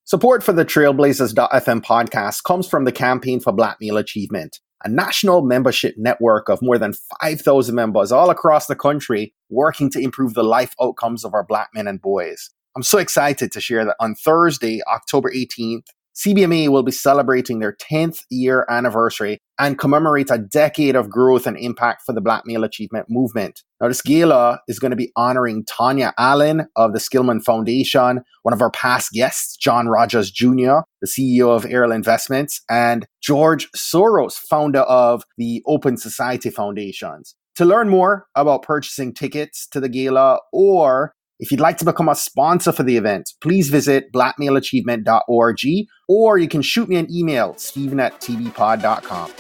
Support for the Trailblazers.fm podcast comes from the Campaign for Black Male Achievement, a national membership network of more than 5,000 members all across the country working to improve the life outcomes of our Black men and boys. I'm so excited to share that on Thursday, October 18th, CBMA will be celebrating their 10th year anniversary and commemorate a decade of growth and impact for the Black Male Achievement movement. Now, this gala is going to be honoring Tanya Allen of the Skillman Foundation, one of our past guests, John Rogers Jr., the CEO of Errol Investments, and George Soros, founder of the Open Society Foundations. To learn more about purchasing tickets to the gala, or if you'd like to become a sponsor for the event, please visit blackmaleachievement.org, or you can shoot me an email, steven@tvpod.com.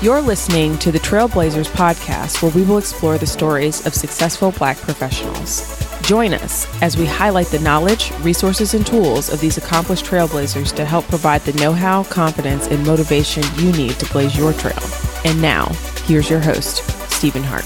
You're listening to the Trailblazers podcast, where we will explore the stories of successful Black professionals. Join us as we highlight the knowledge, resources, and tools of these accomplished trailblazers to help provide the know-how, confidence, and motivation you need to blaze your trail. And now, here's your host, Stephen Hart.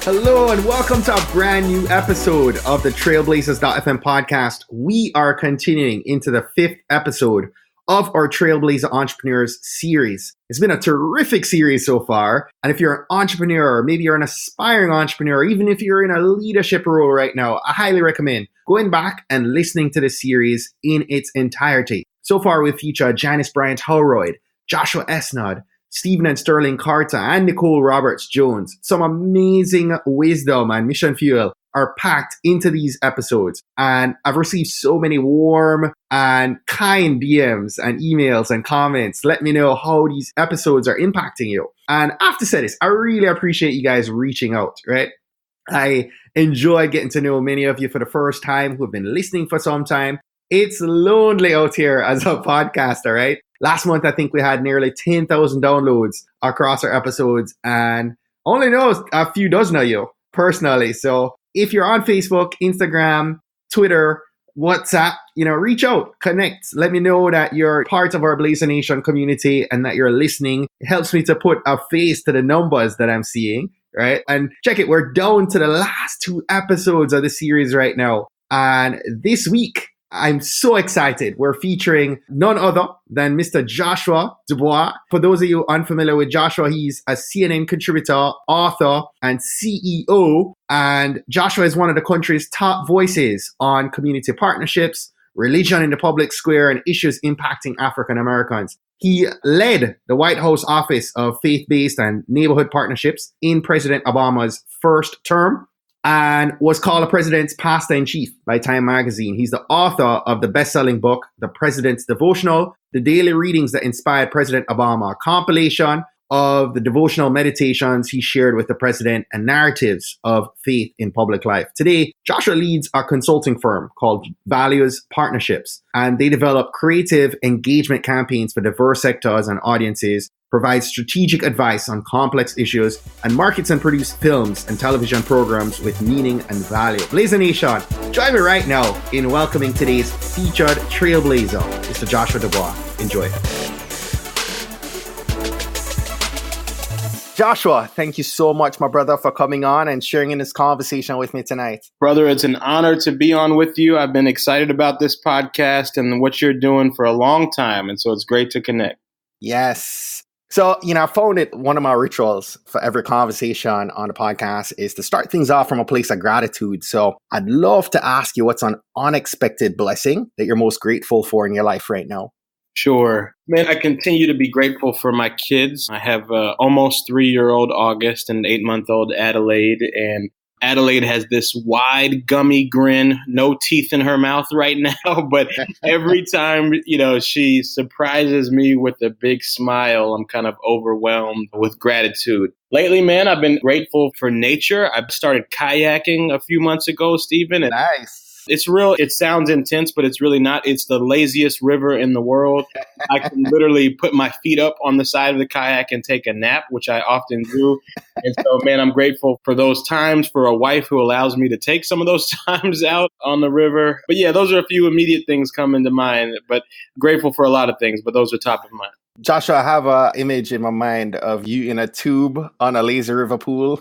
Hello, and welcome to a brand new episode of the Trailblazers.fm podcast. We are continuing into the 5th episode of our Trailblazer Entrepreneurs series. It's been a terrific series so far. And if you're an entrepreneur, or maybe you're an aspiring entrepreneur, even if you're in a leadership role right now, I highly recommend going back and listening to the series in its entirety. So far, we've featured Janice Bryant-Howroyd, Joshua Esnod, Stephen and Sterling Carter, and Nicole Roberts-Jones. Some amazing wisdom and mission fuel are packed into these episodes. And I've received so many warm and kind DMs and emails and comments. Let me know how these episodes are impacting you. And I have to say this, I really appreciate you guys reaching out, right? I enjoy getting to know many of you for the first time who have been listening for some time. It's lonely out here as a podcaster, right? Last month, I think we had nearly 10,000 downloads across our episodes, and only know a few dozen of you personally. So if you're on Facebook, Instagram, Twitter, WhatsApp, reach out, connect. Let me know that you're part of our Blazer Nation community and that you're listening. It helps me to put a face to the numbers that I'm seeing, right? And check it, we're down to the last 2 episodes of the series right now. And this week, I'm so excited. We're featuring none other than Mr. Joshua Dubois. For those of you unfamiliar with Joshua, he's a CNN contributor, author, and CEO. And Joshua is one of the country's top voices on community partnerships, religion in the public square, and issues impacting African Americans. He led the White House Office of Faith-Based and Neighborhood Partnerships in President Obama's first term, and was called a president's pastor-in-chief by Time magazine. He's the author of the best-selling book, The President's Devotional, the daily readings that inspired President Obama, a compilation of the devotional meditations he shared with the president and narratives of faith in public life. Today, Joshua leads a consulting firm called Values Partnerships, and they develop creative engagement campaigns for diverse sectors and audiences, provides strategic advice on complex issues, and markets and produce films and television programs with meaning and value. Blazer Nation, join me right now in welcoming today's featured trailblazer, Mr. Joshua Dubois. Enjoy. Joshua, thank you so much, my brother, for coming on and sharing in this conversation with me tonight. Brother, it's an honor to be on with you. I've been excited about this podcast and what you're doing for a long time, and so it's great to connect. Yes. So, I found it one of my rituals for every conversation on the podcast is to start things off from a place of gratitude. So I'd love to ask you what's an unexpected blessing that you're most grateful for in your life right now? Sure. Man, I continue to be grateful for my kids. I have almost 3-year-old August and 8-month-old Adelaide, and Adelaide has this wide, gummy grin, no teeth in her mouth right now. But every time, she surprises me with a big smile, I'm kind of overwhelmed with gratitude. Lately, man, I've been grateful for nature. I started kayaking a few months ago, Stephen. And nice. It's real. It sounds intense, but it's really not. It's the laziest river in the world. I can literally put my feet up on the side of the kayak and take a nap, which I often do. And so, man, I'm grateful for those times, for a wife who allows me to take some of those times out on the river. But yeah, those are a few immediate things coming to mind, but grateful for a lot of things, but those are top of mind. Joshua, I have an image in my mind of you in a tube on a lazy river pool,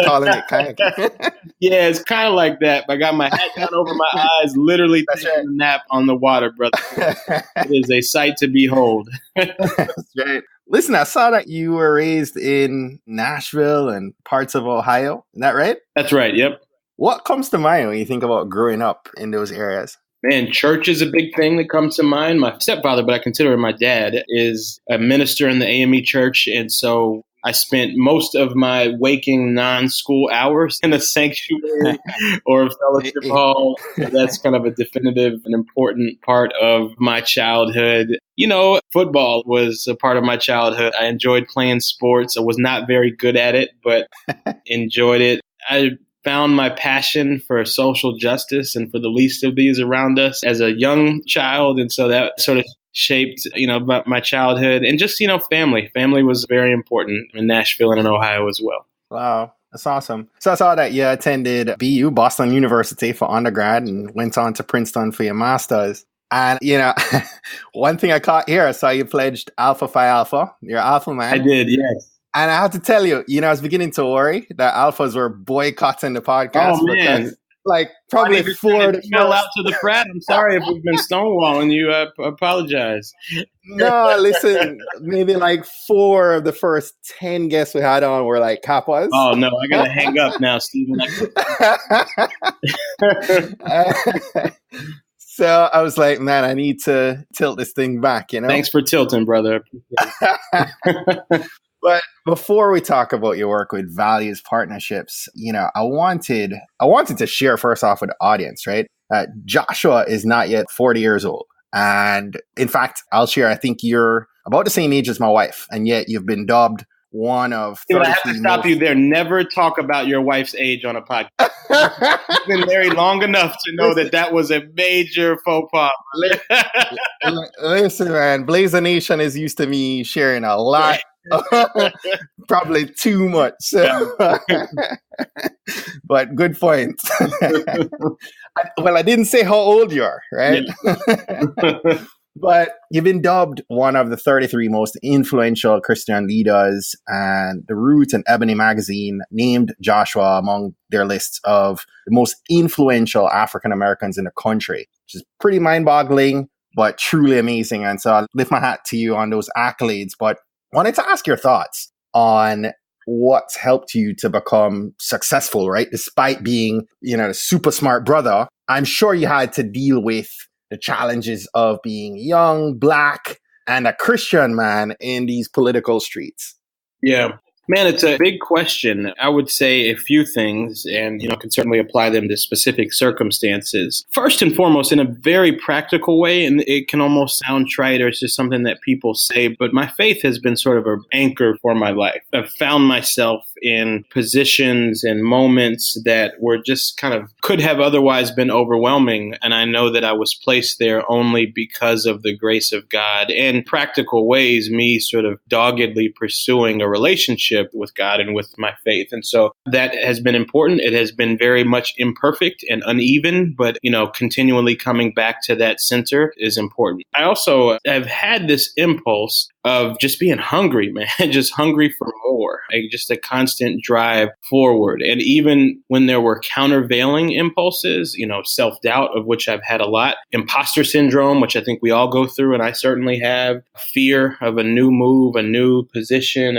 calling it kayaking. Yeah, it's kind of like that. I got my hat down over my eyes, literally That's taking a nap on the water, brother. right. It is a sight to behold. That's right. Listen, I saw that you were raised in Nashville and parts of Ohio. Is that right? That's right. Yep. What comes to mind when you think about growing up in those areas? Man, church is a big thing that comes to mind. My stepfather, but I consider him my dad, is a minister in the AME church. And so I spent most of my waking non-school hours in a sanctuary or a fellowship hall. So that's kind of a definitive and important part of my childhood. You know, football was a part of my childhood. I enjoyed playing sports. I was not very good at it, but enjoyed it. I found my passion for social justice and for the least of these around us as a young child. And so that sort of shaped, my childhood and just, family. Family was very important in Nashville and in Ohio as well. Wow, that's awesome. So I saw that you attended BU, Boston University, for undergrad and went on to Princeton for your master's. And, one thing I caught here, I saw you pledged Alpha Phi Alpha. You're Alpha man. I did, yes. And I have to tell you, I was beginning to worry that alphas were boycotting the podcast. Oh, man. Because, probably four of the fell out to the frat. I'm sorry if we've been stonewalling you. I apologize. No, listen, maybe four of the first 10 guests we had on were kappas. Oh, no, I got to hang up now, Stephen. So I was like, man, I need to tilt this thing back, Thanks for tilting, brother. But before we talk about your work with values partnerships, I wanted to share first off with the audience, right? Joshua is not yet 40 years old. And in fact, I'll share, I think you're about the same age as my wife. And yet you've been dubbed one of... I have to stop you there. Never talk about your wife's age on a podcast. You've been married long enough to know that was a major faux pas. Listen, man, Blazer Nation is used to me sharing a lot. Probably too much. But good point. Well, I didn't say how old you are, right? Yeah. But you've been dubbed one of the 33 most influential Christian leaders, and The Root and Ebony magazine named Joshua among their lists of the most influential African Americans in the country, which is pretty mind-boggling, but truly amazing. And so I lift my hat to you on those accolades. But I wanted to ask your thoughts on what's helped you to become successful, right? Despite being, a super smart brother, I'm sure you had to deal with the challenges of being young, Black, and a Christian man in these political streets. Yeah. Man, it's a big question. I would say a few things and, can certainly apply them to specific circumstances. First and foremost, in a very practical way, and it can almost sound trite or it's just something that people say, but my faith has been sort of an anchor for my life. I've found myself in positions and moments that were just kind of could have otherwise been overwhelming. And I know that I was placed there only because of the grace of God. In practical ways, me sort of doggedly pursuing a relationship with God and with my faith. And so that has been important. It has been very much imperfect and uneven, but, continually coming back to that center is important. I also have had this impulse of just being hungry, man, just hungry for more, just a constant drive forward. And even when there were countervailing impulses, self-doubt, of which I've had a lot, imposter syndrome, which I think we all go through, and I certainly have, fear of a new move, a new position,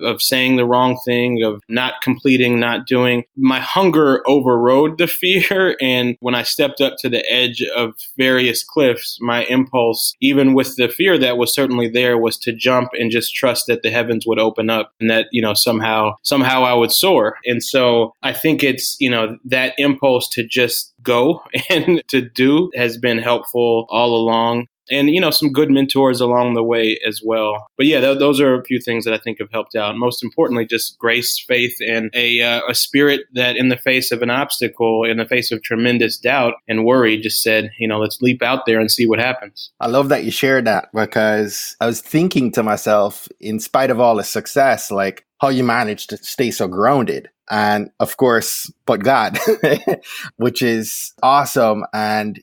of saying the wrong thing, of not completing, not doing. My hunger overrode the fear. And when I stepped up to the edge of various cliffs, my impulse, even with the fear that was certainly there, was to jump and just trust that the heavens would open up and that, somehow I would soar. And so I think it's, that impulse to just go and to do has been helpful all along. And, some good mentors along the way as well. But yeah, those are a few things that I think have helped out. Most importantly, just grace, faith, and a spirit that in the face of an obstacle, in the face of tremendous doubt and worry, just said, let's leap out there and see what happens. I love that you shared that, because I was thinking to myself, in spite of all the success, how you managed to stay so grounded. And of course, but God, which is awesome. And,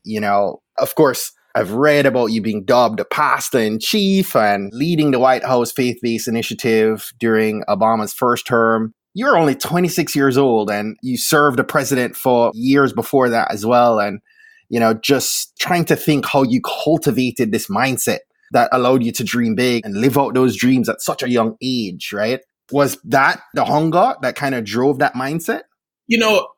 of course, I've read about you being dubbed a pastor-in-chief and leading the White House faith-based initiative during Obama's first term. You're only 26 years old and you served the president for years before that as well. And, just trying to think how you cultivated this mindset that allowed you to dream big and live out those dreams at such a young age, right? Was that the hunger that kind of drove that mindset?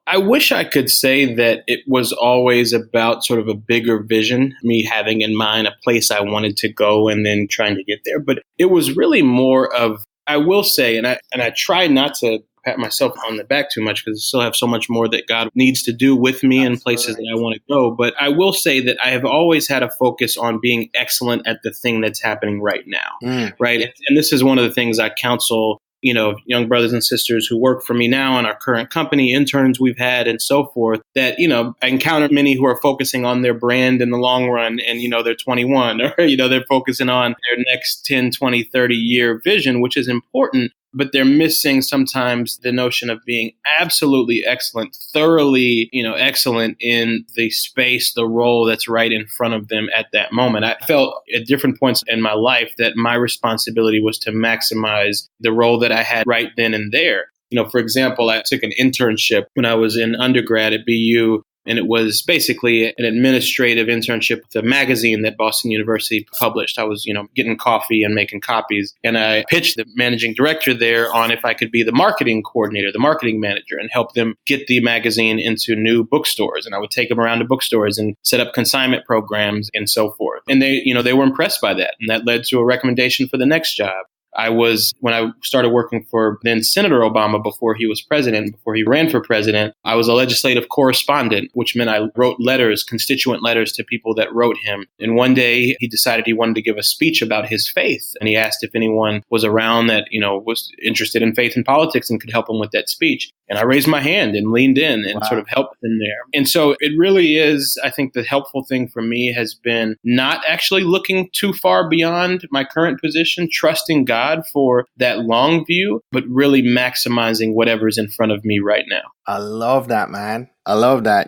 I wish I could say that it was always about sort of a bigger vision, me having in mind a place I wanted to go and then trying to get there. But it was really more of, I will say, and I try not to pat myself on the back too much because I still have so much more that God needs to do with me in places that I want to go. But I will say that I have always had a focus on being excellent at the thing that's happening right now, right? And this is one of the things I counsel young brothers and sisters who work for me now in our current company, interns we've had and so forth, that, I encounter many who are focusing on their brand in the long run and, they're 21 or, they're focusing on their next 10, 20, 30 year vision, which is important. But they're missing sometimes the notion of being absolutely excellent, thoroughly, excellent in the space, the role that's right in front of them at that moment. I felt at different points in my life that my responsibility was to maximize the role that I had right then and there. For example, I took an internship when I was in undergrad at BU. And it was basically an administrative internship with a magazine that Boston University published. I was, getting coffee and making copies. And I pitched the managing director there on if I could be the marketing coordinator, the marketing manager, and help them get the magazine into new bookstores. And I would take them around to bookstores and set up consignment programs and so forth. And they were impressed by that. And that led to a recommendation for the next job. When I started working for then Senator Obama before he was president, before he ran for president, I was a legislative correspondent, which meant I wrote letters, constituent letters to people that wrote him. And one day he decided he wanted to give a speech about his faith. And he asked if anyone was around that, was interested in faith and politics and could help him with that speech. And I raised my hand and leaned in and sort of helped him there. And so it really is, I think the helpful thing for me has been not actually looking too far beyond my current position, trusting God for that long view, but really maximizing whatever's in front of me right now. I love that, man. I love that.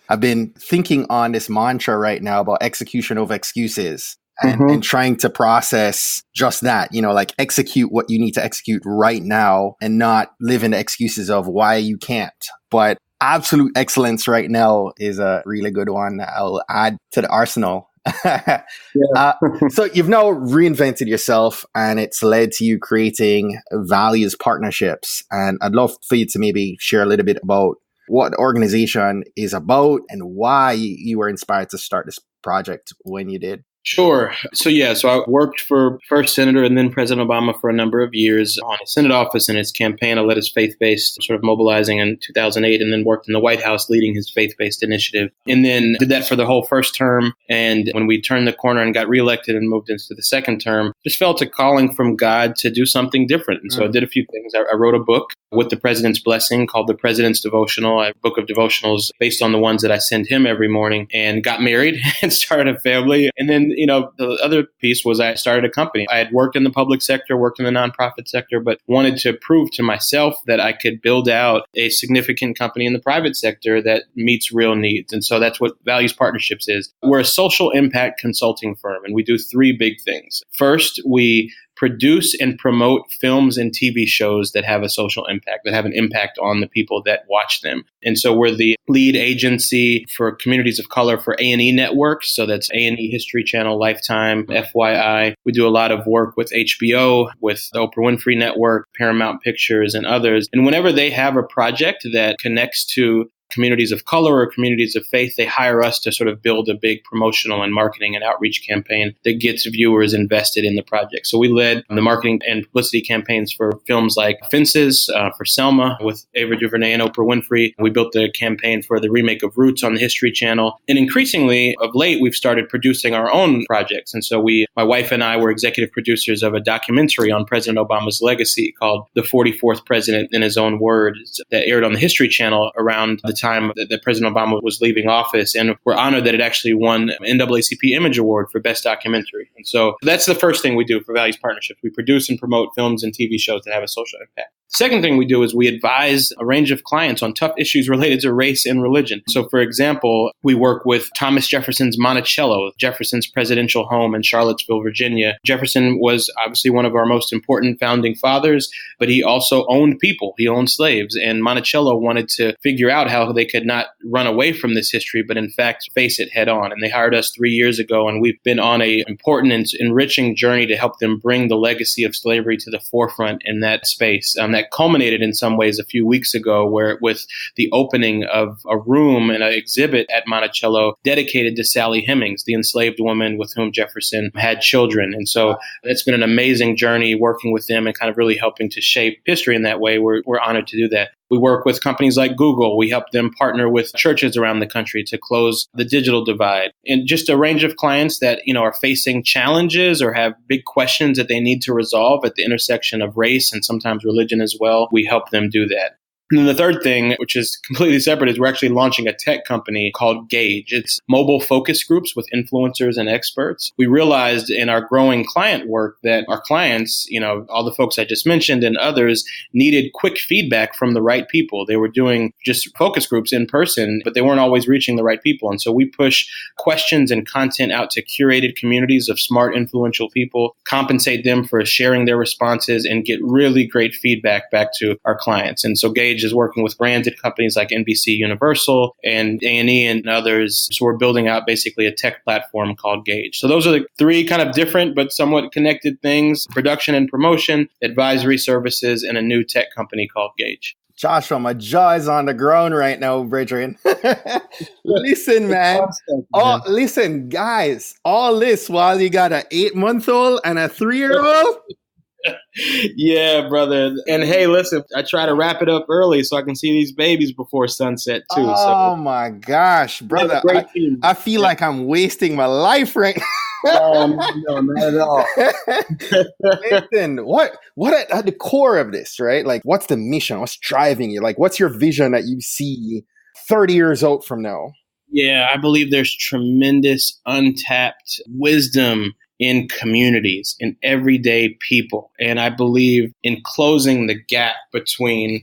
I've been thinking on this mantra right now about execution over excuses. And trying to process just that, execute what you need to execute right now and not live in the excuses of why you can't. But absolute excellence right now is a really good one that I'll add to the arsenal. So you've now reinvented yourself and it's led to you creating values partnerships. And I'd love for you to maybe share a little bit about what the organization is about and why you were inspired to start this project when you did. Sure. So I worked for first Senator and then President Obama for a number of years on his Senate office and his campaign. I led his faith-based sort of mobilizing in 2008 and then worked in the White House leading his faith-based initiative and then did that for the whole first term. And when we turned the corner and got reelected and moved into the second term, just felt a calling from God to do something different. And so I did a few things. I wrote a book with the President's blessing called The President's Devotional, a book of devotionals based on the ones that I send him every morning, and got married and started a family. And then, the other piece was I started a company. I had worked in the public sector, worked in the nonprofit sector, but wanted to prove to myself that I could build out a significant company in the private sector that meets real needs. And so that's what Values Partnerships is. We're a social impact consulting firm, and we do three big things. First, we produce and promote films and TV shows that have a social impact, that have an impact on the people that watch them. And so we're the lead agency for communities of color for A&E networks. So that's A&E History Channel, Lifetime, FYI. We do a lot of work with HBO, with the Oprah Winfrey Network, Paramount Pictures, and others. And whenever they have a project that connects to communities of color or communities of faith, they hire us to sort of build a big promotional and marketing and outreach campaign that gets viewers invested in the project. So we led the marketing and publicity campaigns for films like Fences, for Selma with Ava DuVernay and Oprah Winfrey. We built the campaign for the remake of Roots on the History Channel. And increasingly, of late, we've started producing our own projects. And so my wife and I were executive producers of a documentary on President Obama's legacy called The 44th President in His Own Words that aired on the History Channel around the time that President Obama was leaving office. And we're honored that it actually won NAACP Image Award for Best Documentary. And so that's the first thing we do for Values Partnerships. We produce and promote films and TV shows that have a social impact. Second thing we do is we advise a range of clients on tough issues related to race and religion. So, for example, we work with Thomas Jefferson's Monticello, Jefferson's presidential home in Charlottesville, Virginia. Jefferson was obviously one of our most important founding fathers, but he also owned people. He owned slaves. And Monticello wanted to figure out how they could not run away from this history, but in fact face it head on. And they hired us 3 years ago, and we've been on an important and enriching journey to help them bring the legacy of slavery to the forefront in that space. That culminated in some ways a few weeks ago with the opening of a room and an exhibit at Monticello dedicated to Sally Hemings, the enslaved woman with whom Jefferson had children. And so it's been an amazing journey working with them and kind of really helping to shape history in that way. We're honored to do that. We work with companies like Google. We help them partner with churches around the country to close the digital divide. And just a range of clients that, are facing challenges or have big questions that they need to resolve at the intersection of race and sometimes religion as well. We help them do that. And then the third thing, which is completely separate, is we're actually launching a tech company called Gauge. It's mobile focus groups with influencers and experts. We realized in our growing client work that our clients, all the folks I just mentioned and others, needed quick feedback from the right people. They were doing just focus groups in person, but they weren't always reaching the right people. And so we push questions and content out to curated communities of smart, influential people, compensate them for sharing their responses, and get really great feedback back to our clients. And so Gauge is working with branded companies like NBC Universal and A&E and others. So we're building out basically a tech platform called Gauge. So those are the three kind of different but somewhat connected things: production and promotion, advisory services, and a new tech company called Gauge. Joshua, my jaw is on the ground right now, brethren. Listen, man. Listen, guys, all this while you got an 8-month-old and a 3-year-old? Yeah, brother. And hey, listen, I try to wrap it up early so I can see these babies before sunset too. Oh my gosh, brother. I feel like I'm wasting my life right now. No, not at all. Listen, what at the core of this, right? Like, what's the mission? What's driving you? Like, what's your vision that you see 30 years out from now? Yeah, I believe there's tremendous untapped wisdom in communities, in everyday people. And I believe in closing the gap between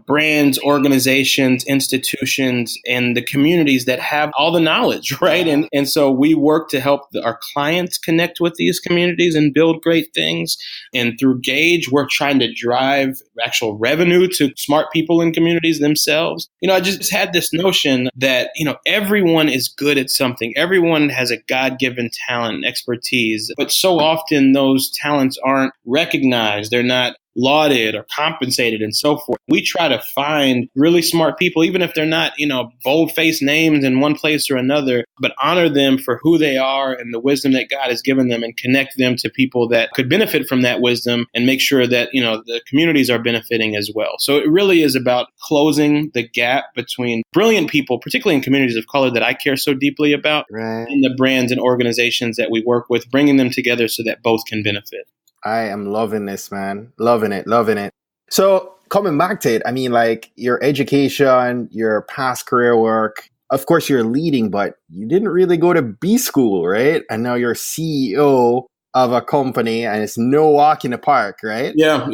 brands, organizations, institutions, and the communities that have all the knowledge, right? And so we work to help our clients connect with these communities and build great things. And through Gauge, we're trying to drive actual revenue to smart people in communities themselves. I just had this notion that, everyone is good at something. Everyone has a God-given talent and expertise, but so often those talents aren't recognized. They're not lauded or compensated and so forth. We try to find really smart people, even if they're not, bold-faced names in one place or another, but honor them for who they are and the wisdom that God has given them, and connect them to people that could benefit from that wisdom, and make sure that, the communities are benefiting as well. So it really is about closing the gap between brilliant people, particularly in communities of color that I care so deeply about, right, and the brands and organizations that we work with, bringing them together so that both can benefit. I am loving this, man. Loving it. So coming back to it, I mean, like, your education, your past career work, of course you're leading, but you didn't really go to B school, right? And now you're CEO of a company, and it's no walk in the park, right? Yeah.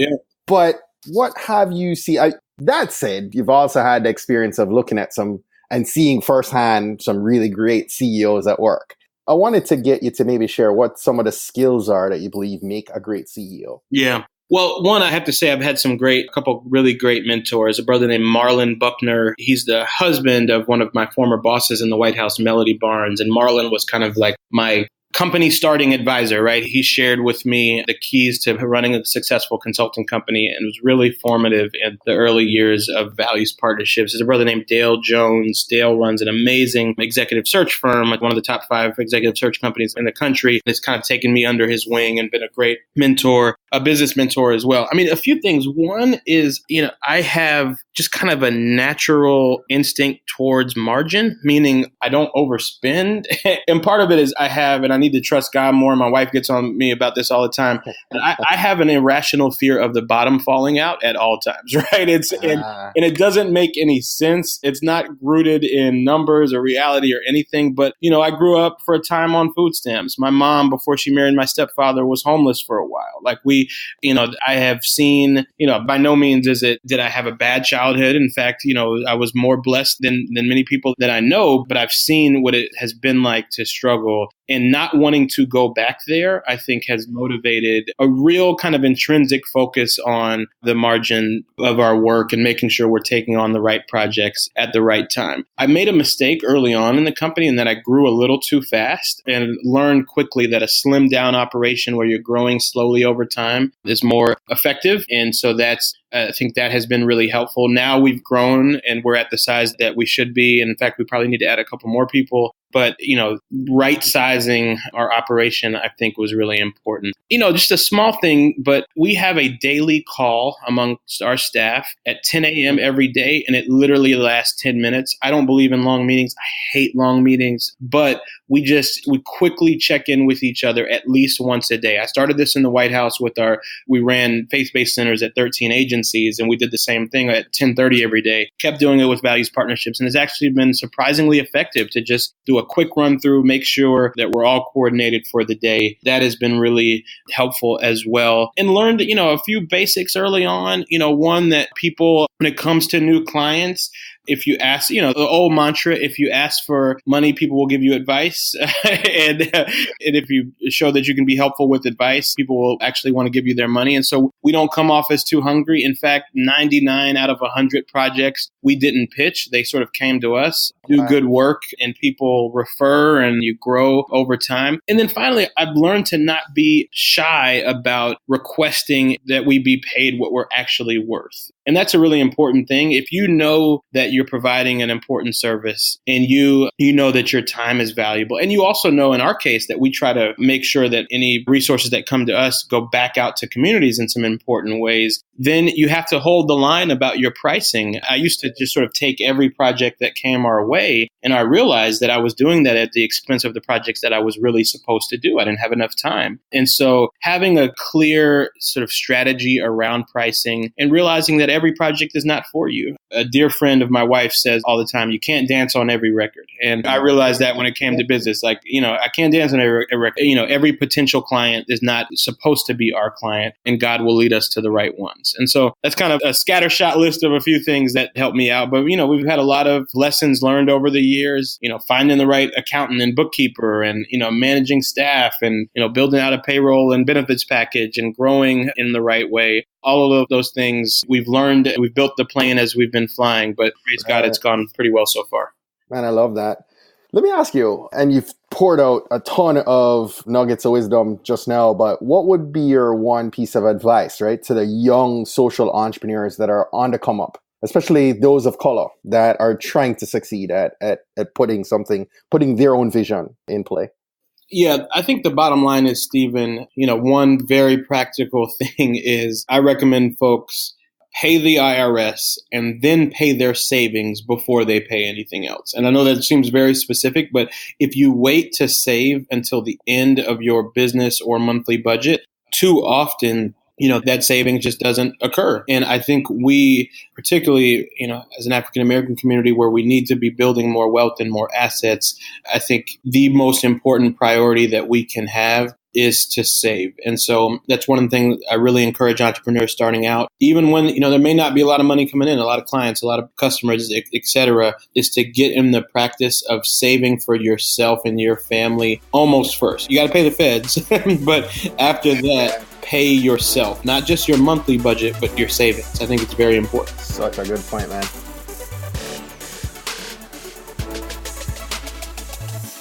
But what have you seen? That said, you've also had the experience of looking at some and seeing firsthand some really great CEOs at work. I wanted to get you to maybe share what some of the skills are that you believe make a great CEO. Yeah. Well, one, I have to say I've had a couple really great mentors. A brother named Marlon Buckner. He's the husband of one of my former bosses in the White House, Melody Barnes. And Marlon was kind of like my company starting advisor, right? He shared with me the keys to running a successful consulting company, and was really formative in the early years of Values Partnerships. There's a brother named Dale Jones. Dale runs an amazing executive search firm, like one of the top 5 executive search companies in the country. It's kind of taken me under his wing and been a great mentor. a business mentor as well. I mean, a few things. One is, I have just kind of a natural instinct towards margin, meaning I don't overspend. And part of it is and I need to trust God more. My wife gets on me about this all the time. And I have an irrational fear of the bottom falling out at all times, right? And it doesn't make any sense. It's not rooted in numbers or reality or anything. But, I grew up for a time on food stamps. My mom, before she married my stepfather, was homeless for a while. Like I have seen, by no means did I have a bad childhood. In fact, I was more blessed than many people that I know, but I've seen what it has been like to struggle. And not wanting to go back there, I think, has motivated a real kind of intrinsic focus on the margin of our work and making sure we're taking on the right projects at the right time. I made a mistake early on in the company in that I grew a little too fast and learned quickly that a slimmed down operation where you're growing slowly over time is more effective. And so I think that has been really helpful. Now we've grown and we're at the size that we should be. And in fact, we probably need to add a couple more people. But, right sizing our operation, I think, was really important. Just a small thing, but we have a daily call amongst our staff at 10 a.m. every day, and it literally lasts 10 minutes. I don't believe in long meetings. I hate long meetings, but we quickly check in with each other at least once a day. I started this in the White House we ran faith-based centers at 13 agencies, and we did the same thing at 10:30 every day, kept doing it with values partnerships, and it's actually been surprisingly effective to just do a quick run through, make sure that we're all coordinated for the day. That has been really helpful as well. And learned, a few basics early on, one that people, when it comes to new clients, if you ask, the old mantra, if you ask for money, people will give you advice. and if you show that you can be helpful with advice, people will actually want to give you their money. And so we don't come off as too hungry. In fact, 99 out of 100 projects we didn't pitch. They sort of came to us, do good work, and people refer, and you grow over time. And then finally, I've learned to not be shy about requesting that we be paid what we're actually worth. And that's a really important thing. If you know that you're providing an important service and you know that your time is valuable, and you also know in our case that we try to make sure that any resources that come to us go back out to communities in some important ways, then you have to hold the line about your pricing. I used to just sort of take every project that came our way, and I realized that I was doing that at the expense of the projects that I was really supposed to do. I didn't have enough time. And so having a clear sort of strategy around pricing and realizing that every project is not for you. A dear friend of my wife says all the time, you can't dance on every record. And I realized that when it came to business, I can't dance on every record. Every potential client is not supposed to be our client, and God will lead us to the right ones. And so that's kind of a scattershot list of a few things that helped me out. But, we've had a lot of lessons learned over the years, finding the right accountant and bookkeeper and, managing staff and, building out a payroll and benefits package and growing in the right way. All of those things we've learned. We've built the plane as we've been flying, but praise God, it's gone pretty well so far. Man, I love that. Let me ask you, and you've poured out a ton of nuggets of wisdom just now, but what would be your one piece of advice, right, to the young social entrepreneurs that are on the come up, especially those of color that are trying to succeed at putting their own vision in play? Yeah, I think the bottom line is, Stephen, one very practical thing is I recommend folks pay the IRS and then pay their savings before they pay anything else. And I know that seems very specific, but if you wait to save until the end of your business or monthly budget, too often that savings just doesn't occur. And I think we, particularly, as an African-American community where we need to be building more wealth and more assets, I think the most important priority that we can have is to save. And so that's one of the things I really encourage entrepreneurs starting out, even when, there may not be a lot of money coming in, a lot of clients, a lot of customers, et cetera, is to get in the practice of saving for yourself and your family almost first. You got to pay the feds, but after that, pay yourself, not just your monthly budget, but your savings. I think it's very important. Such a good point, man.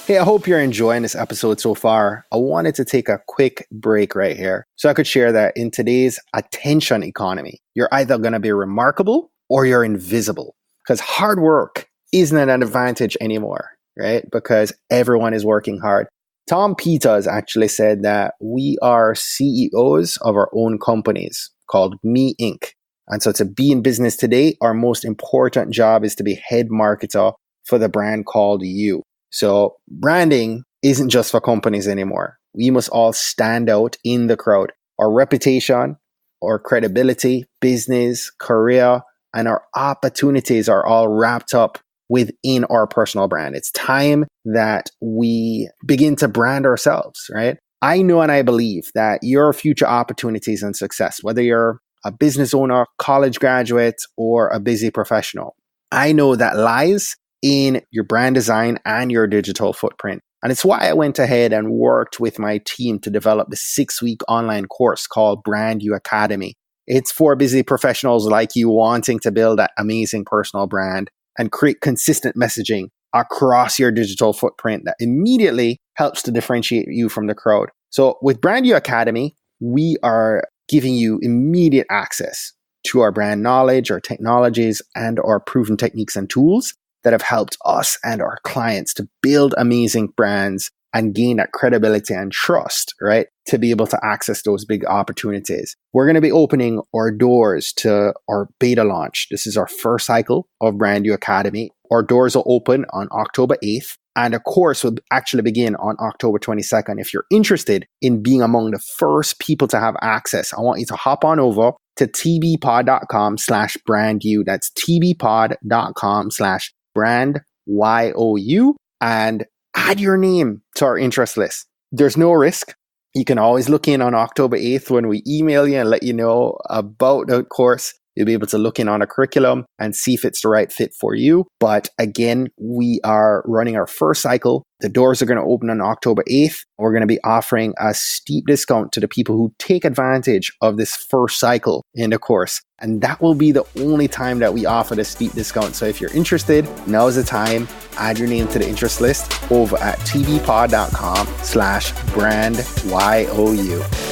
Hey, I hope you're enjoying this episode so far. I wanted to take a quick break right here so I could share that in today's attention economy, you're either going to be remarkable or you're invisible, because hard work isn't an advantage anymore, right? Because everyone is working hard. Tom Peters actually said that we are CEOs of our own companies called Me Inc. And so to be in business today, our most important job is to be head marketer for the brand called you. So branding isn't just for companies anymore. We must all stand out in the crowd. Our reputation, our credibility, business, career, and our opportunities are all wrapped up within our personal brand. It's time that we begin to brand ourselves, right? I know and I believe that your future opportunities and success, whether you're a business owner, college graduate, or a busy professional, I know that lies in your brand design and your digital footprint. And it's why I went ahead and worked with my team to develop the 6-week online course called Brand You Academy. It's for busy professionals like you wanting to build that amazing personal brand and create consistent messaging across your digital footprint that immediately helps to differentiate you from the crowd. So with Brand You Academy, we are giving you immediate access to our brand knowledge, our technologies, and our proven techniques and tools that have helped us and our clients to build amazing brands and gain that credibility and trust, right? To be able to access those big opportunities. We're going to be opening our doors to our beta launch. This is our first cycle of Brand You Academy. Our doors will open on October 8th, and a course will actually begin on October 22nd. If you're interested in being among the first people to have access, I want you to hop on over to tbpod.com/brandyou. That's tbpod.com/brandyou and add your name to our interest list. There's no risk. You can always look in on October 8th when we email you and let you know about the course. You'll be able to look in on a curriculum and see if it's the right fit for you. But again, we are running our first cycle. The doors are going to open on October 8th. We're going to be offering a steep discount to the people who take advantage of this first cycle in the course. And that will be the only time that we offer the steep discount. So if you're interested, now's the time. Add your name to the interest list over at tbpod.com/brandyou.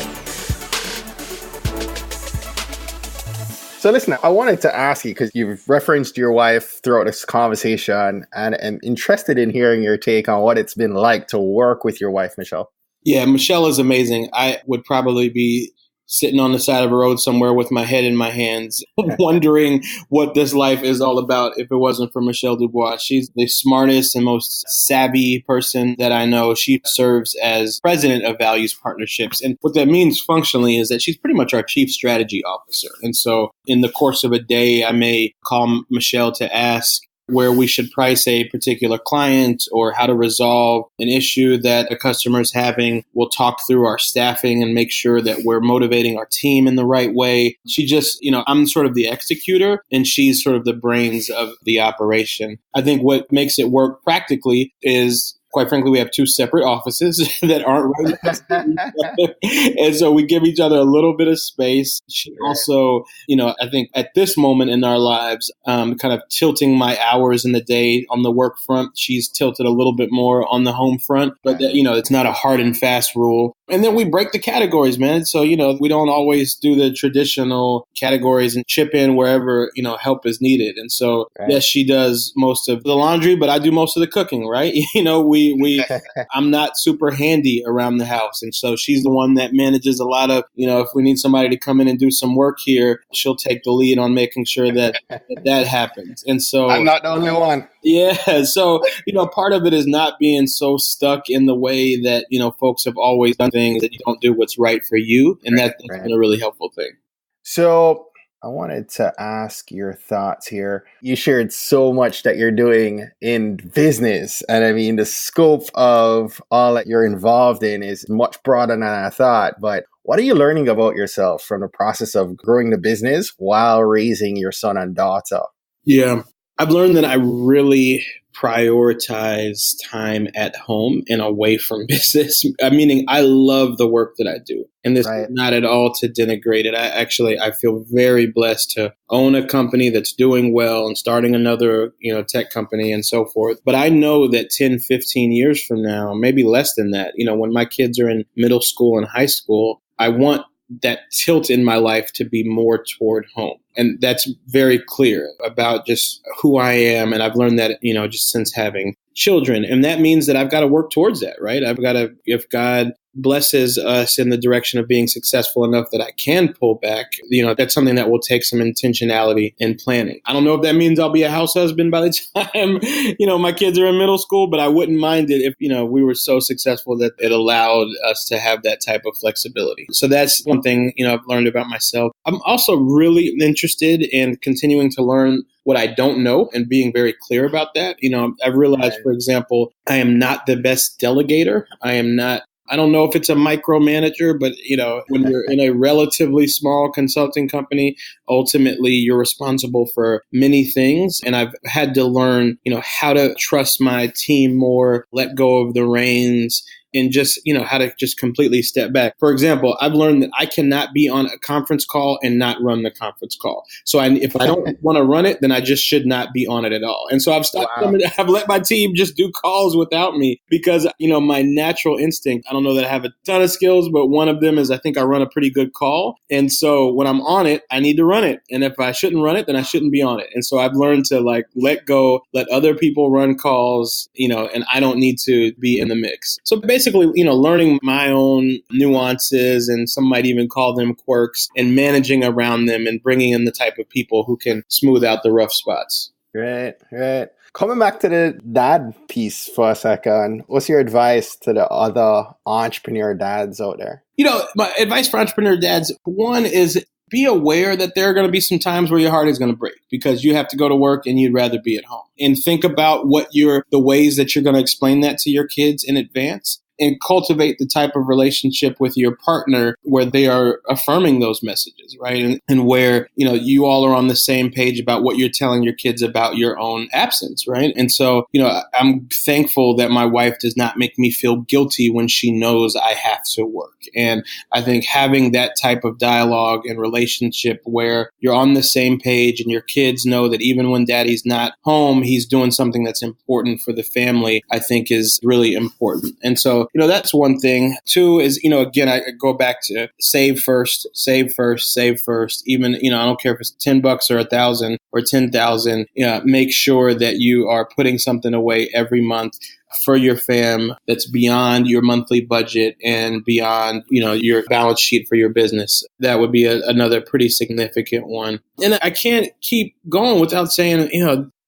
So listen, I wanted to ask you, because you've referenced your wife throughout this conversation, and I'm interested in hearing your take on what it's been like to work with your wife, Michelle. Yeah, Michelle is amazing. I would probably be sitting on the side of a road somewhere with my head in my hands, wondering what this life is all about if it wasn't for Michelle Dubois. She's the smartest and most savvy person that I know. She serves as president of Values Partnerships. And what that means functionally is that she's pretty much our chief strategy officer. And so in the course of a day, I may call Michelle to ask where we should price a particular client or how to resolve an issue that a customer is having. We'll talk through our staffing and make sure that we're motivating our team in the right way. She just, I'm sort of the executor and she's sort of the brains of the operation. I think what makes it work practically is, quite frankly, we have two separate offices that aren't right next to each other. And so we give each other a little bit of space. She also, I think at this moment in our lives, kind of tilting my hours in the day on the work front. She's tilted a little bit more on the home front, but it's not a hard and fast rule. And then we break the categories, man. So, we don't always do the traditional categories and chip in wherever, help is needed. And so, yes, she does most of the laundry, but I do most of the cooking, right? I'm not super handy around the house. And so she's the one that manages a lot of, if we need somebody to come in and do some work here, she'll take the lead on making sure that happens. And so I'm not the only one. Yeah. So, part of it is not being so stuck in the way that, folks have always done things that you don't do what's right for you. And that's been a really helpful thing. So I wanted to ask your thoughts here. You shared so much that you're doing in business. And I mean, the scope of all that you're involved in is much broader than I thought. But what are you learning about yourself from the process of growing the business while raising your son and daughter? Yeah, I've learned that I really prioritize time at home and away from business. Meaning I love the work that I do. And this is not at all to denigrate it. I feel very blessed to own a company that's doing well and starting another, tech company and so forth. But I know that 10, 15 years from now, maybe less than that, when my kids are in middle school and high school, I want that tilt in my life to be more toward home. And that's very clear about just who I am. And I've learned that, just since having children. And that means that I've got to work towards that, right? I've got to, if God blesses us in the direction of being successful enough that I can pull back, that's something that will take some intentionality and planning. I don't know if that means I'll be a house husband by the time, my kids are in middle school, but I wouldn't mind it if, we were so successful that it allowed us to have that type of flexibility. So that's one thing, I've learned about myself. I'm also really interested in continuing to learn what I don't know and being very clear about that. I've realized, for example, I am not the best delegator. I don't know if it's a micromanager, but, when you're in a relatively small consulting company, ultimately you're responsible for many things. And I've had to learn, how to trust my team more, let go of the reins, and just, how to just completely step back. For example, I've learned that I cannot be on a conference call and not run the conference call. So if I don't want to run it, then I just should not be on it at all. And so I've stopped. I've let my team just do calls without me because, my natural instinct, I don't know that I have a ton of skills, but one of them is I think I run a pretty good call. And so when I'm on it, I need to run it. And if I shouldn't run it, then I shouldn't be on it. And so I've learned to let go, let other people run calls, and I don't need to be in the mix. So basically, learning my own nuances, and some might even call them quirks, and managing around them and bringing in the type of people who can smooth out the rough spots. Right. Coming back to the dad piece for a second, what's your advice to the other entrepreneur dads out there? My advice for entrepreneur dads, one is be aware that there are going to be some times where your heart is going to break because you have to go to work and you'd rather be at home. And think about the ways that you're going to explain that to your kids in advance. And cultivate the type of relationship with your partner where they are affirming those messages, right? And where, you all are on the same page about what you're telling your kids about your own absence, right? And so, I'm thankful that my wife does not make me feel guilty when she knows I have to work. And I think having that type of dialogue and relationship where you're on the same page and your kids know that even when daddy's not home, he's doing something that's important for the family, I think is really important. And so, that's one thing. Two is, again, I go back to save first. Even, I don't care if it's $10 or 1,000 or 10,000, make sure that you are putting something away every month for your fam that's beyond your monthly budget and beyond, your balance sheet for your business. That would be another pretty significant one. And I can't keep going without saying,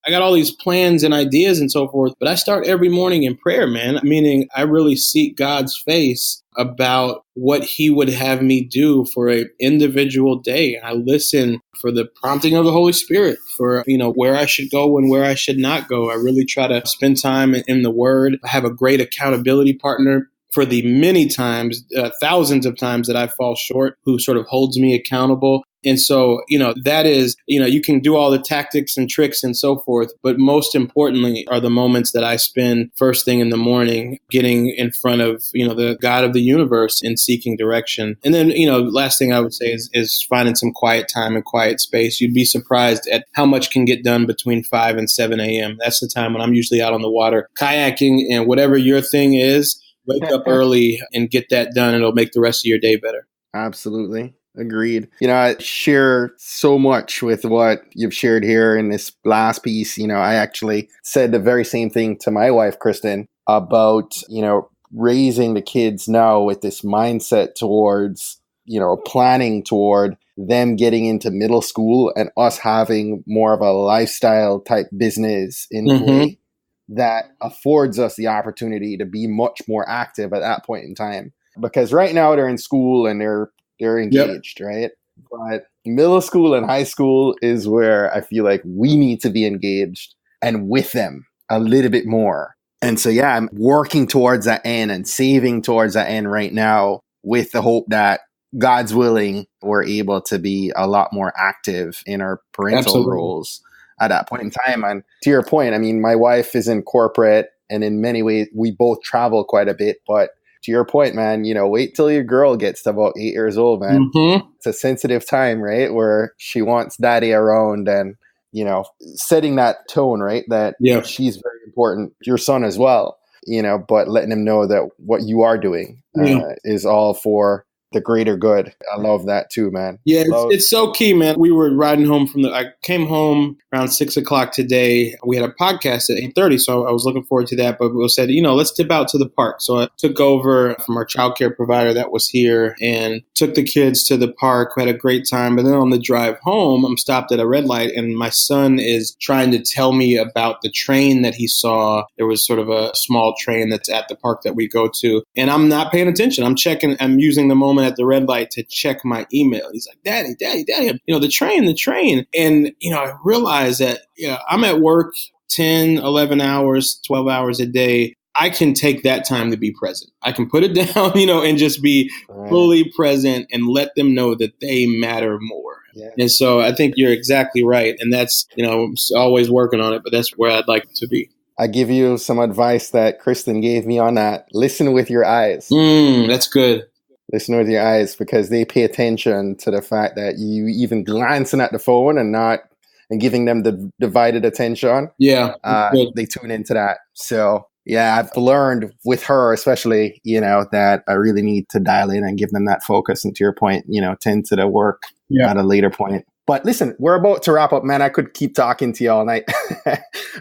I got all these plans and ideas and so forth, but I start every morning in prayer, man. Meaning I really seek God's face about what he would have me do for an individual day. I listen for the prompting of the Holy Spirit for, where I should go and where I should not go. I really try to spend time in the Word. I have a great accountability partner for the many times, thousands of times that I fall short, who sort of holds me accountable. And so, that is, you can do all the tactics and tricks and so forth, but most importantly are the moments that I spend first thing in the morning getting in front of, the God of the universe and seeking direction. And then, last thing I would say is finding some quiet time and quiet space. You'd be surprised at how much can get done between 5 and 7 a.m. That's the time when I'm usually out on the water, kayaking, and whatever your thing is, wake up early and get that done. It'll make the rest of your day better. Absolutely. Agreed. I share so much with what you've shared here in this last piece. I actually said the very same thing to my wife, Kristen, about, raising the kids now with this mindset towards, planning toward them getting into middle school and us having more of a lifestyle type business in play that affords us the opportunity to be much more active at that point in time. Because right now they're in school and they're engaged, right? But middle school and high school is where I feel like we need to be engaged and with them a little bit more. And so, I'm working towards that end and saving towards that end right now with the hope that God's willing, we're able to be a lot more active in our parental roles at that point in time. And to your point, my wife is in corporate and in many ways we both travel quite a bit, but to your point, man, wait till your girl gets to about 8 years old, man. It's a sensitive time, right? Where she wants daddy around and, setting that tone, right? That she's very important. Your son as well, but letting him know that what you are doing is all for the greater good. I love that too, man. Yeah, it's so key, man. We were riding home I came home around 6:00 today. We had a podcast at 8:30, so I was looking forward to that. But we said, let's tip out to the park. So I took over from our childcare provider that was here and took the kids to the park. We had a great time. But then on the drive home, I'm stopped at a red light, and my son is trying to tell me about the train that he saw. There was sort of a small train that's at the park that we go to, and I'm not paying attention. I'm using the moment at the red light to check my email. He's like, Daddy, the train. And, I realized that, I'm at work 10, 11 hours, 12 hours a day. I can take that time to be present. I can put it down, and just be fully present and let them know that they matter more. Yeah. And so I think you're exactly right. And that's, I'm always working on it, but that's where I'd like to be. I give you some advice that Kristen gave me on that. Listen with your eyes. That's good. Listen with your eyes, because they pay attention to the fact that you even glancing at the phone and giving them the divided attention. Yeah. They tune into that. So yeah, I've learned with her especially, that I really need to dial in and give them that focus. And to your point, tend to the work at a later point. But listen, we're about to wrap up, man. I could keep talking to you all night.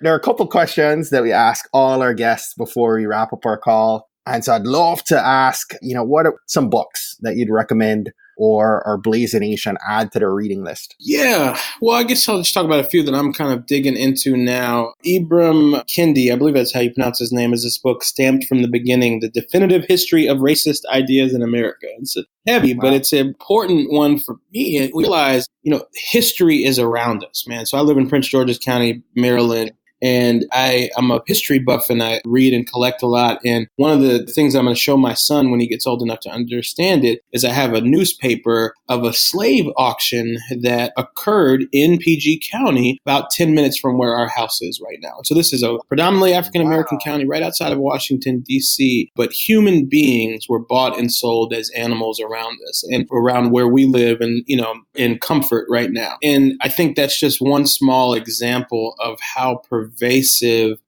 There are a couple questions that we ask all our guests before we wrap up our call. And so I'd love to ask, what are some books that you'd recommend or Blaze Nation add to their reading list? Yeah. Well, I guess I'll just talk about a few that I'm kind of digging into now. Ibram Kendi, I believe that's how you pronounce his name, is this book, Stamped from the Beginning, The Definitive History of Racist Ideas in America. It's heavy, but it's an important one for me. And we realize, history is around us, man. So I live in Prince George's County, Maryland. And I'm a history buff, and I read and collect a lot. And one of the things I'm going to show my son when he gets old enough to understand it is I have a newspaper of a slave auction that occurred in PG County about 10 minutes from where our house is right now. So this is a predominantly African-American county right outside of Washington, D.C., but human beings were bought and sold as animals around us and around where we live and, in comfort right now. And I think that's just one small example of how pervasive,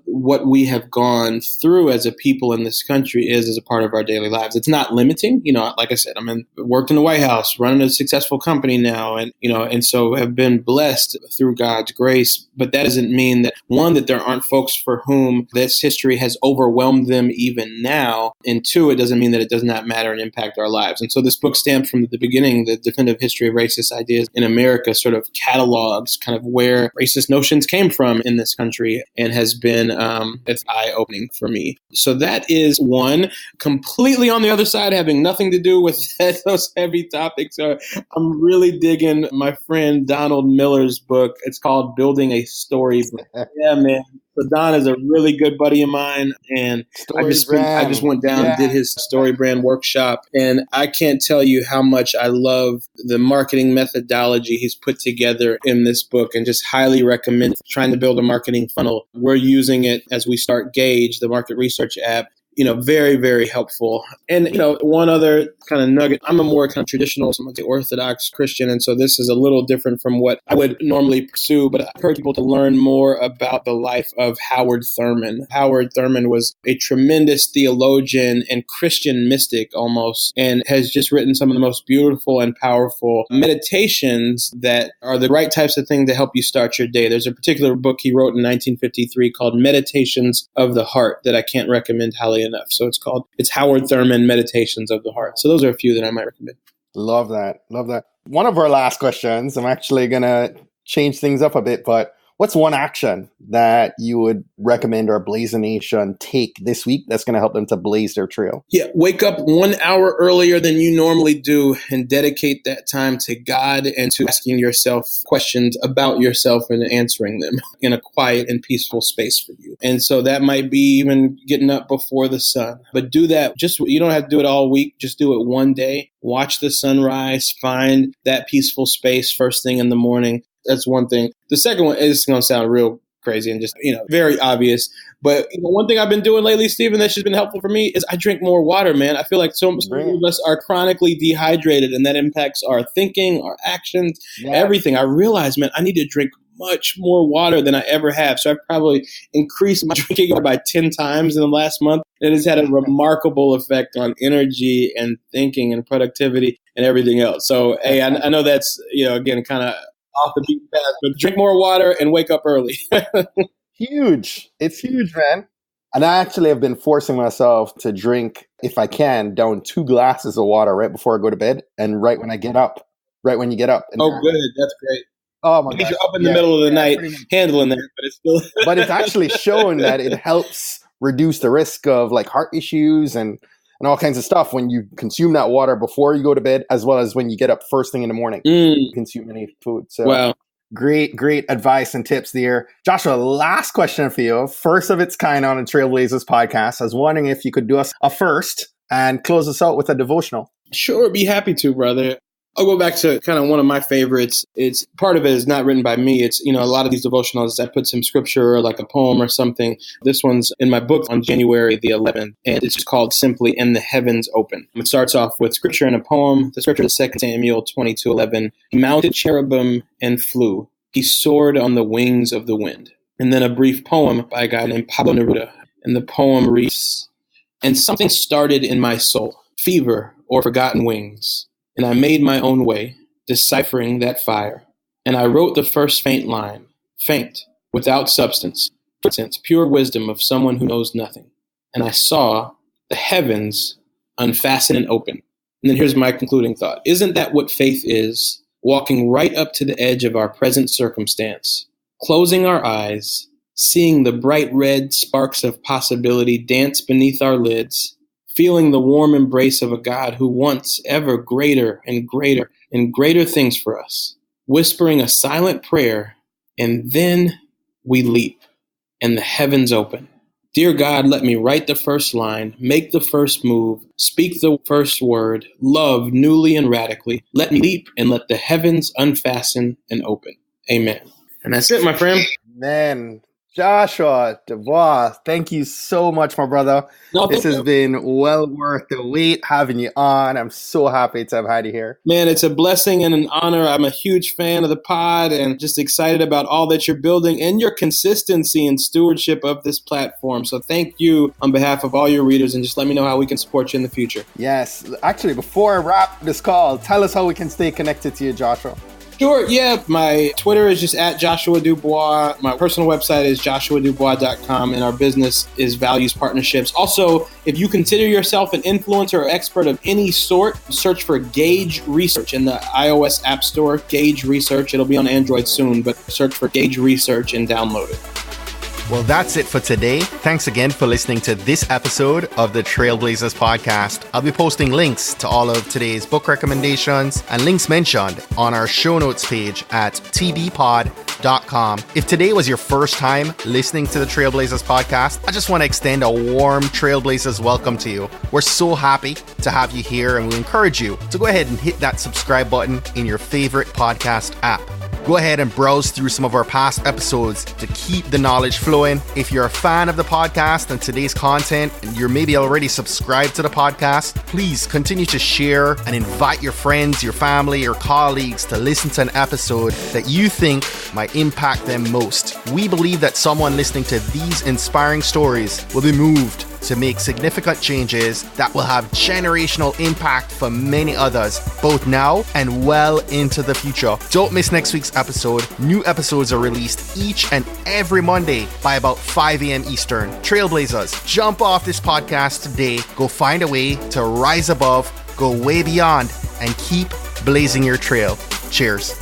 what we have gone through as a people in this country is as a part of our daily lives. It's not limiting. Like I said, worked in the White House, running a successful company now, and so have been blessed through God's grace. But that doesn't mean that, one, that there aren't folks for whom this history has overwhelmed them even now. And two, it doesn't mean that it does not matter and impact our lives. And so this book, Stamped from the Beginning, The Definitive History of Racist Ideas in America, sort of catalogs kind of where racist notions came from in this country and has been it's eye-opening for me. So that is one. Completely on the other side, having nothing to do with those heavy topics. I'm really digging my friend Donald Miller's book. It's called Building a Story. Yeah, man. So Don is a really good buddy of mine, and I just went down and did his Story Brand workshop, and I can't tell you how much I love the marketing methodology he's put together in this book, and just highly recommend trying to build a marketing funnel. We're using it as we start Gauge, the market research app. Very, very helpful. And, one other kind of nugget, I'm a more kind of traditional, Orthodox Christian. And so this is a little different from what I would normally pursue, but I encourage people to learn more about the life of Howard Thurman. Howard Thurman was a tremendous theologian and Christian mystic almost, and has just written some of the most beautiful and powerful meditations that are the right types of thing to help you start your day. There's a particular book he wrote in 1953 called Meditations of the Heart that I can't recommend highly enough. So it's Howard Thurman, Meditations of the Heart. So those are a few that I might recommend. Love that. One of our last questions, I'm actually going to change things up a bit, but what's one action that you would recommend our Blaze Nation take this week that's going to help them to blaze their trail? Yeah, wake up 1 hour earlier than you normally do and dedicate that time to God and to asking yourself questions about yourself and answering them in a quiet and peaceful space for you. And so that might be even getting up before the sun. But do that. You don't have to do it all week. Just do it one day. Watch the sunrise. Find that peaceful space first thing in the morning. That's one thing. The second one is going to sound real crazy and just, very obvious. But one thing I've been doing lately, Stephen, that's just been helpful for me is I drink more water, man. I feel like so many of us are chronically dehydrated, and that impacts our thinking, our actions, everything. I realize, man, I need to drink much more water than I ever have. So I've probably increased my drinking water by 10 times in the last month. It has had a remarkable effect on energy and thinking and productivity and everything else. So, hey, I know that's, again, kind of off the beaten path, but drink more water and wake up early. Huge. It's huge, man. And I actually have been forcing myself to drink, if I can, down 2 glasses of water right before I go to bed and right when you get up. Oh, good. That's great. Oh my gosh. You're up in the middle of the night handling that, but it's still. But it's actually shown that it helps reduce the risk of like heart issues and all kinds of stuff when you consume that water before you go to bed, as well as when you get up first thing in the morning. Consume any food. So wow. Great advice and tips there. Joshua, last question for you. First of its kind on the Trailblazers podcast. I was wondering if you could do us a first and close us out with a devotional. Sure, be happy to, brother. I'll go back to kind of one of my favorites. It's part of it is not written by me. It's, a lot of these devotionals, I put some scripture or like a poem or something. This one's in my book on January the 11th, and it's just called simply "And the Heavens Open." It starts off with scripture and a poem. The scripture is 2 Samuel 22:11. He mounted cherubim and flew. He soared on the wings of the wind. And then a brief poem by a guy named Pablo Neruda. And the poem reads, "And something started in my soul, fever or forgotten wings. And I made my own way, deciphering that fire. And I wrote the first faint line, faint, without substance, pure wisdom of someone who knows nothing. And I saw the heavens unfasten and open." And then here's my concluding thought. Isn't that what faith is? Walking right up to the edge of our present circumstance, closing our eyes, seeing the bright red sparks of possibility dance beneath our lids, feeling the warm embrace of a God who wants ever greater and greater and greater things for us, whispering a silent prayer, and then we leap, and the heavens open. Dear God, let me write the first line, make the first move, speak the first word, love newly and radically. Let me leap and let the heavens unfasten and open. Amen. And that's it, my friend. Man. Joshua Dubois, thank you so much, my brother. This has been well worth the wait having you on. I'm so happy to have had you here. Man, it's a blessing and an honor. I'm a huge fan of the pod and just excited about all that you're building and your consistency and stewardship of this platform. So thank you on behalf of all your readers, and just let me know how we can support you in the future. Yes. Actually, before I wrap this call, tell us how we can stay connected to you, Joshua. Sure, yeah. My Twitter is just at Joshua Dubois. My personal website is joshuadubois.com, and our business is Values Partnerships. Also, if you consider yourself an influencer or expert of any sort, search for Gauge Research in the iOS App Store. Gauge Research. It'll be on Android soon, but search for Gauge Research and download it. Well, that's it for today. Thanks again for listening to this episode of the Trailblazers podcast. I'll be posting links to all of today's book recommendations and links mentioned on our show notes page at tbpod.com. If today was your first time listening to the Trailblazers podcast, I just want to extend a warm Trailblazers welcome to you. We're so happy to have you here, and we encourage you to go ahead and hit that subscribe button in your favorite podcast app. Go ahead and browse through some of our past episodes to keep the knowledge flowing. If you're a fan of the podcast and today's content, and you're maybe already subscribed to the podcast, please continue to share and invite your friends, your family, your colleagues to listen to an episode that you think might impact them most. We believe that someone listening to these inspiring stories will be moved to make significant changes that will have generational impact for many others, both now and well into the future. Don't miss next week's episode. New episodes are released each and every Monday by about 5 a.m. Eastern. Trailblazers, jump off this podcast today. Go find a way to rise above, go way beyond, and keep blazing your trail. Cheers.